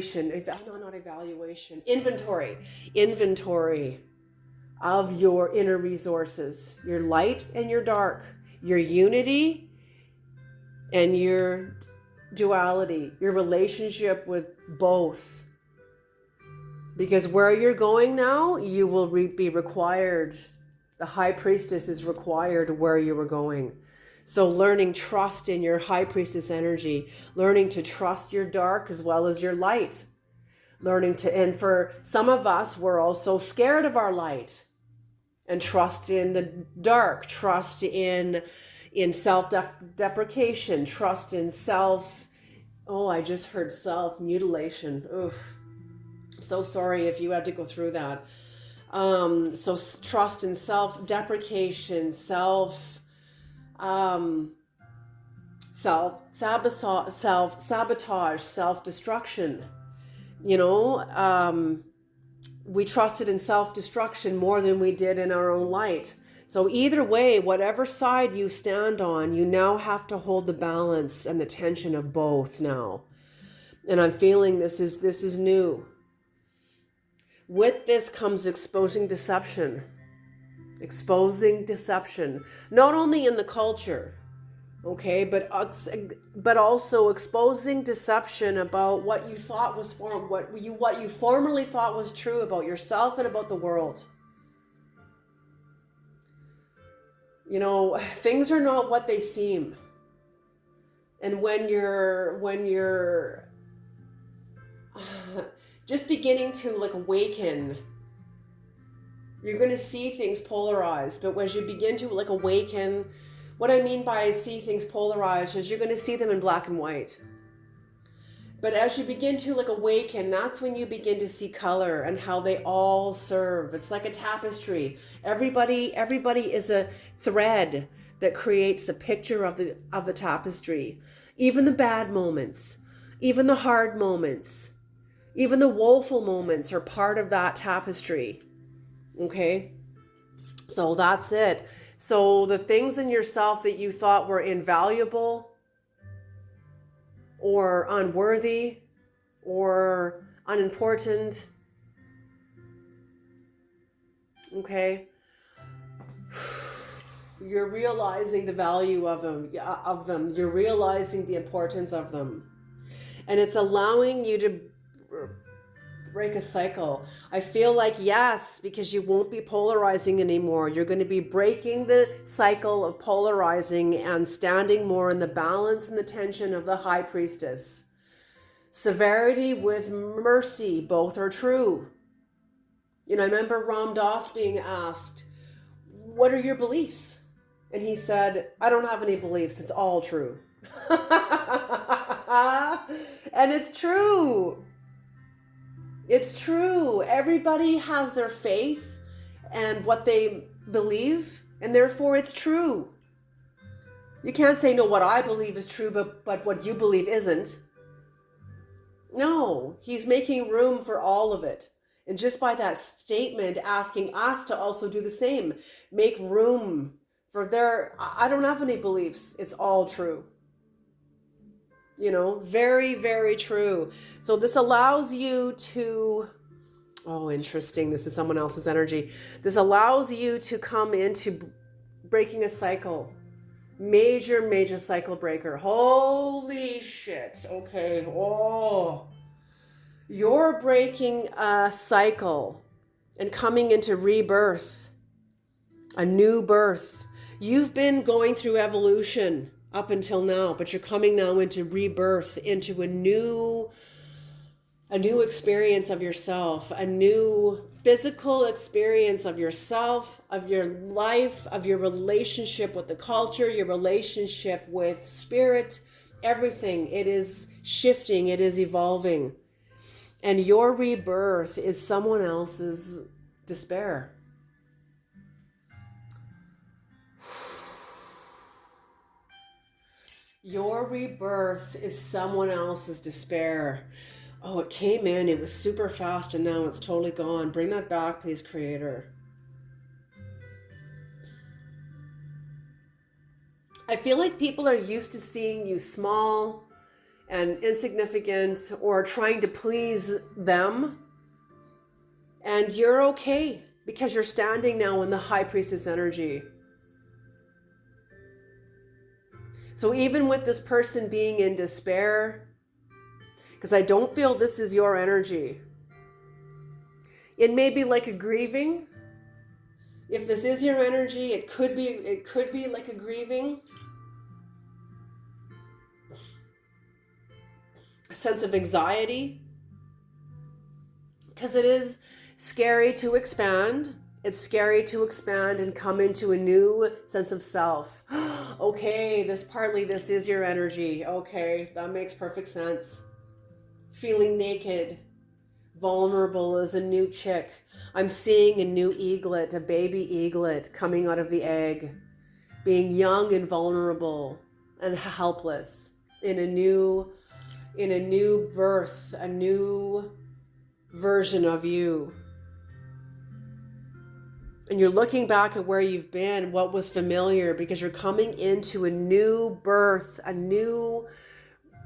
of your inner resources, your light and your dark, your unity and your duality, your relationship with both. Because where you're going now, you will be required. The high priestess is required where you were going. So learning trust in your high priestess energy, learning to trust your dark as well as your light, and for some of us, we're also scared of our light, and trust in the dark, trust in self-deprecation, trust in I just heard self-mutilation. Oof. So sorry if you had to go through that. So trust in self-deprecation, self-sabotage, self-destruction. We trusted in self-destruction more than we did in our own light. So either way, whatever side you stand on, you now have to hold the balance and the tension of both now. And I'm feeling this is new. With this comes exposing deception. Exposing deception, not only in the culture, okay, but also exposing deception about what you thought was what you formerly thought was true about yourself and about the world. You know, things are not what they seem. And when you're just beginning to like awaken, you're going to see things polarized. But as you begin to like awaken, what I mean by see things polarized is you're going to see them in black and white. But as you begin to like awaken, that's when you begin to see color and how they all serve. It's like a tapestry. Everybody is a thread that creates the picture of the tapestry. Even the bad moments, even the hard moments, even the woeful moments are part of that tapestry. Okay? So that's it. So the things in yourself that you thought were invaluable or unworthy or unimportant, okay, you're realizing the value of them. You're realizing the importance of them. And it's allowing you to break a cycle. I feel like, yes, because you won't be polarizing anymore. You're going to be breaking the cycle of polarizing and standing more in the balance and the tension of the high priestess. Severity with mercy, both are true. You know, I remember Ram Dass being asked, what are your beliefs? And he said, I don't have any beliefs. It's all true. And it's true. It's true. Everybody has their faith and what they believe, and therefore it's true. You can't say, no, what I believe is true, but what you believe isn't. No, he's making room for all of it. And just by that statement, asking us to also do the same. Make room for I don't have any beliefs. It's all true. You know, very, very true. So this allows you to, oh, interesting. This is someone else's energy. This allows you to come into breaking a cycle. Major, major cycle breaker. Holy shit. Okay. Oh, you're breaking a cycle and coming into rebirth, a new birth. You've been going through evolution up until now, but you're coming now into rebirth, into a new experience of yourself, a new physical experience of yourself, of your life, of your relationship with the culture, your relationship with spirit, everything. It is shifting, it is evolving. And your rebirth is someone else's despair. Your rebirth is someone else's despair. Oh, it came in, it was super fast, and now it's totally gone. Bring that back, please, Creator. I feel like people are used to seeing you small and insignificant or trying to please them. And you're okay because you're standing now in the High Priestess energy. So even with this person being in despair, because I don't feel this is your energy, it may be like a grieving. If this is your energy, it could be like a grieving. A sense of anxiety. Because it is scary to expand. It's scary to expand and come into a new sense of self. Okay, this is your energy. Okay, that makes perfect sense. Feeling naked, vulnerable as a new chick. I'm seeing a new eaglet, a baby eaglet coming out of the egg, being young and vulnerable and helpless in a new birth, a new version of you. And you're looking back at where you've been, what was familiar, because you're coming into a new birth, a new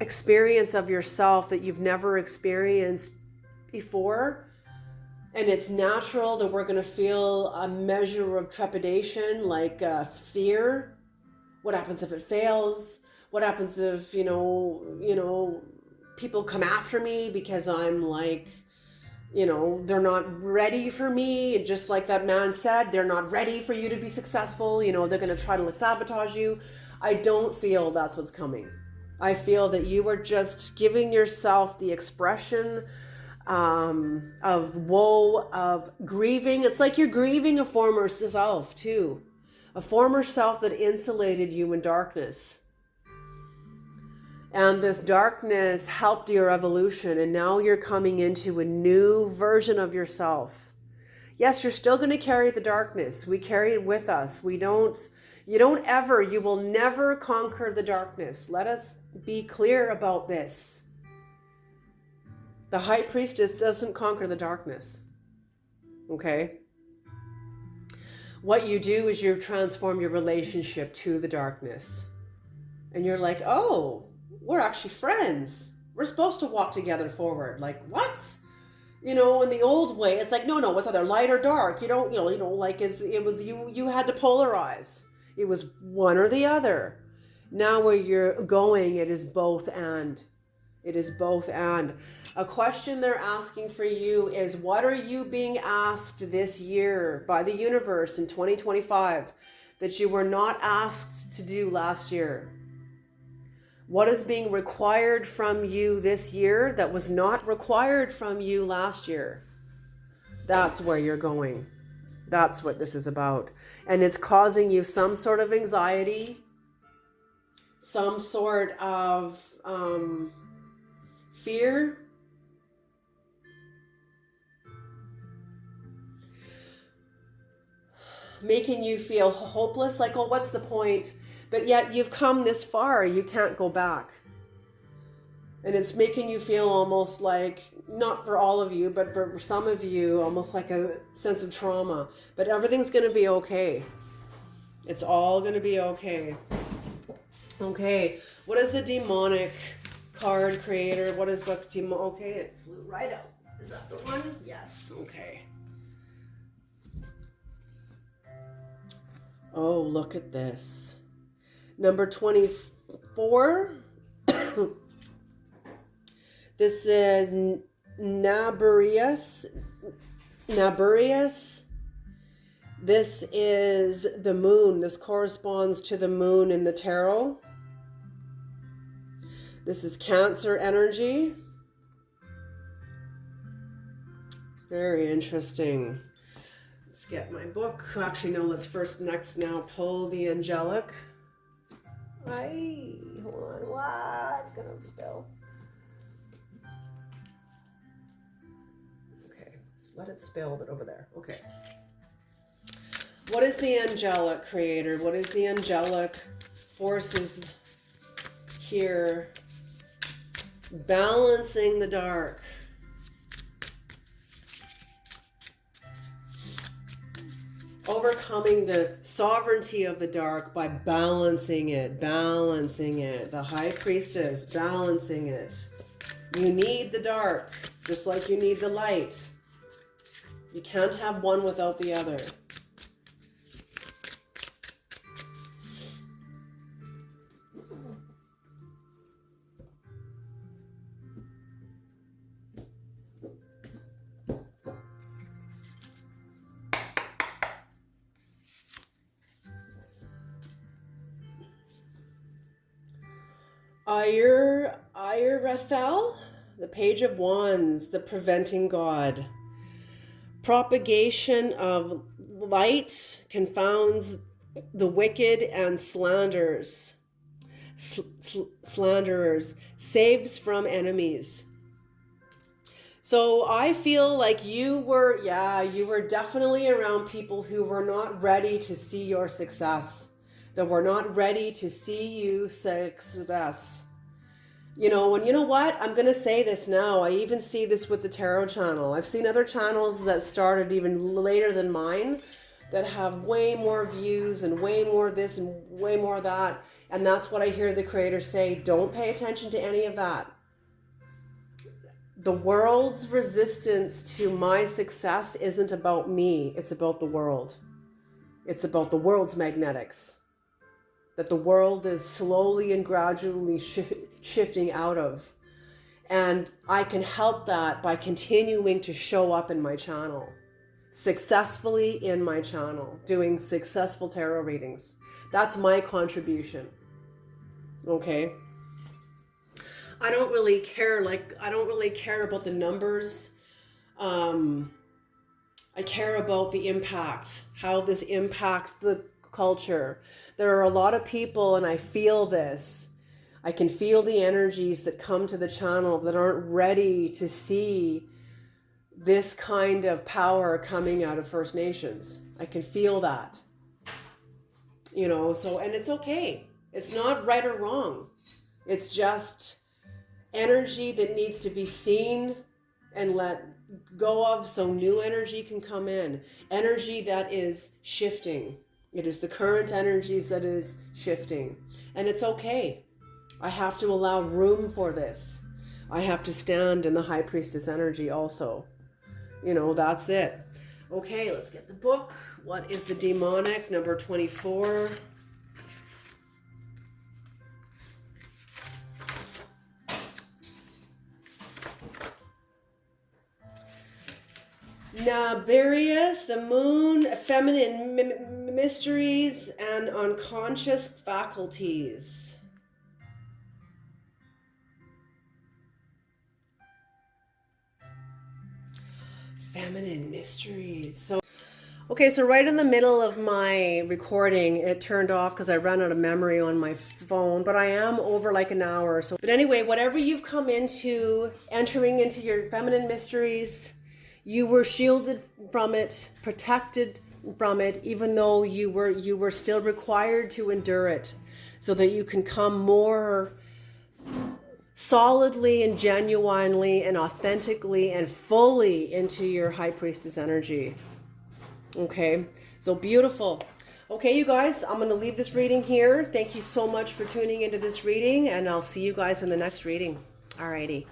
experience of yourself that you've never experienced before. And it's natural that we're going to feel a measure of trepidation, like fear. What happens if it fails? What happens if, people come after me because I'm like, they're not ready for me. Just like that man said, they're not ready for you to be successful. They're going to try to sabotage you. I don't feel that's what's coming. I feel that you are just giving yourself the expression of woe, of grieving. It's like you're grieving a former self too. A former self that insulated you in darkness. And this darkness helped your evolution, and now you're coming into a new version of yourself. Yes, you're still going to carry the darkness. We carry it with us. You will never conquer the darkness. Let us be clear about this. The high priestess doesn't conquer the darkness. Okay? What you do is you transform your relationship to the darkness. And you're like, oh, we're actually friends. We're supposed to walk together forward. Like, what? In the old way, it's like, no, it's either light or dark. You had to polarize. It was one or the other. Now where you're going, it is both and. It is both and. A question they're asking for you is, what are you being asked this year by the universe in 2025 that you were not asked to do last year? What is being required from you this year that was not required from you last year? That's where you're going. That's what this is about. And it's causing you some sort of anxiety, some sort of fear. Making you feel hopeless, like, oh, what's the point? But yet you've come this far, you can't go back. And it's making you feel almost like, not for all of you, but for some of you, almost like a sense of trauma. But everything's going to be okay. It's all going to be okay. Okay, what is the demonic card creator? What is the demon? Okay, it flew right out. Is that the one? Yes, okay. Oh, look at this. Number 24. This is Naburius. This is the moon. This corresponds to the moon in the tarot. This is Cancer energy. Very interesting. Let's get my book. Actually, no, let's next pull the angelic. Ay, hold on. What? It's going to spill. Okay, just let it spill, but over there. Okay. What is the angelic creator? What is the angelic forces here? Balancing the dark. Overcoming the sovereignty of the dark by balancing it. The high priestess, balancing it. You need the dark, just like you need the light. You can't have one without the other. Ayurvethel, the Page of Wands, the preventing god. Propagation of light confounds the wicked and slanderers, saves from enemies. So I feel like you were definitely around people who were not ready to see your success, that were not ready to see you success. And you know what? I'm going to say this now. I even see this with the tarot channel. I've seen other channels that started even later than mine that have way more views and way more this and way more that. And that's what I hear the Creator say. Don't pay attention to any of that. The world's resistance to my success isn't about me. It's about the world. It's about the world's magnetics that the world is slowly and gradually shifting out of. And I can help that by continuing to show up in my channel, successfully in my channel, doing successful tarot readings. That's my contribution. Okay? I don't really care about the numbers. I care about the impact, how this impacts the culture. There are a lot of people, and I feel this. I can feel the energies that come to the channel that aren't ready to see this kind of power coming out of First Nations. I can feel that. You know, so, and it's okay. It's not right or wrong. It's just energy that needs to be seen and let go of so new energy can come in. Energy that is shifting. It is the current energies that is shifting. And it's okay. I have to allow room for this. I have to stand in the High Priestess energy also. You know, that's it. Okay, let's get the book. What is the demonic? Number 24. Nabarius, the moon, feminine mysteries, and unconscious faculties. Feminine mysteries. So, okay, so right in the middle of my recording, it turned off because I ran out of memory on my phone, but I am over like an hour. So, but anyway, whatever you've come into, entering into your feminine mysteries, you were shielded from it, protected from it, even though you were still required to endure it, so that you can come more solidly and genuinely and authentically and fully into your High Priestess energy. Okay, so beautiful. Okay, you guys, I'm going to leave this reading here. Thank you so much for tuning into this reading, and I'll see you guys in the next reading. Alrighty.